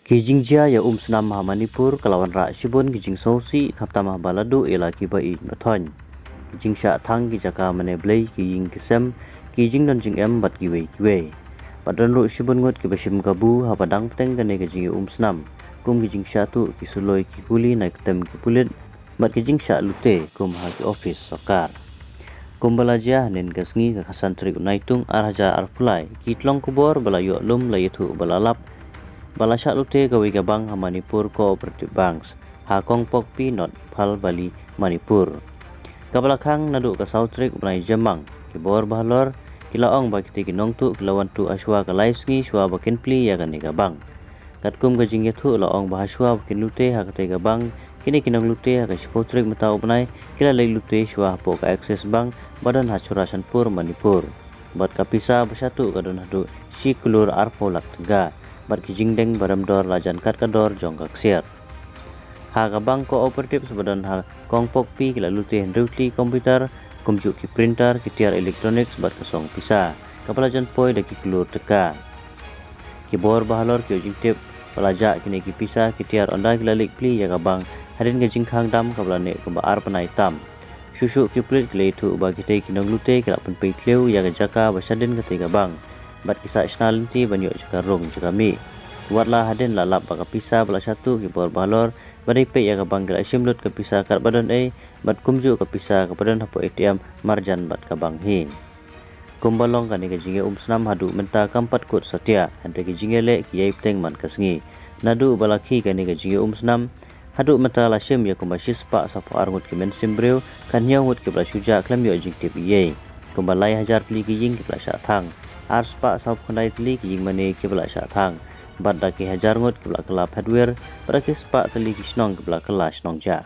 Kijingjia ya senam maha Manipur kelawan rak shibun kijing sosi kapta maha baladu ila kibai bathon. Kijing syak thang kijaka mane blay kijing kisem kijing dan jing bat kiwe. Padran ru shibun ngut kibashim kabu hapadang peteng kane kijing senam. Kum kijing syak tu kisuloi kikuli naik ketem kipulit bat kijing syak lute kum haki office sokar. Kum balajia nen kasngi kakasan trik unaitung arhaja arpulai kitlong kubor balayu lum layithu balalap Balasyak lute gawi gabang ha Manipur Cooperative Banks ha Kongpok Pi Not Phal Bali Manipur. Kabalakang nadu ka sautrik unai jamang kibor bahalor kilaong ba kiti kinong tu kilawan tu aswa ka laisngi shwa bakin pli ya gani gabang. Katkum gajing yathu laong bahaswa bakin lute ha kate gabang kini kinong lute ha ka shipotrik matau unai kila lai lute shwa po ka Access Bank badan ha Churasanpur Manipur. Bat kapisa bersatu kadon hadu shikulur arpolak tega. Bat kijing deng baramdor lajan kat kador jongkak siar. Ha gabang kooperatif sebadan ha Kongpok Pi kila lute hendrutli komputer kumjuk ki printer ki tiar elektronik sebat kesong pisa. Kapalajan poi daki kelur teka. Kibor bahalor ki ujing tip pelajak kini ki pisa ki tiar onda kila lik pli ya gabang hadin ke jingkang dam kapalane kumba ar panai tam. Susuk ki plit kila itu bagi tei kinong lute kila penpei kleu ya jaka basadin kate gabang. Bat kisah isnalinti banyak jaka rong jaka mi. Buatlah hadin lalap baka pisa bala satu kibor balor badai pe ya gabang gila simlut ke pisa kat badan bat kumju ke pisa ke badan hapo ATM marjan bat kabang hi. Kumbalong kani ke jinge senam hadu menta kampat kut satya hande ke jinge le ki yai peteng man kasngi. Nadu balaki kani ke jinge senam hadu menta lasim ya kumbasis pak sapo arngut ke men simbreu kan nyawut ke bala syuja klam yo jing tip ye. Kumbalai hajar pli ki jing ke bala syak thang. Ars pak sap khandai tli ki jing mane ke bala syak thang. Bat daki hajar ngut ke bala kelap hardware, berakis pak tali kisnong ke bala kelas nong ja.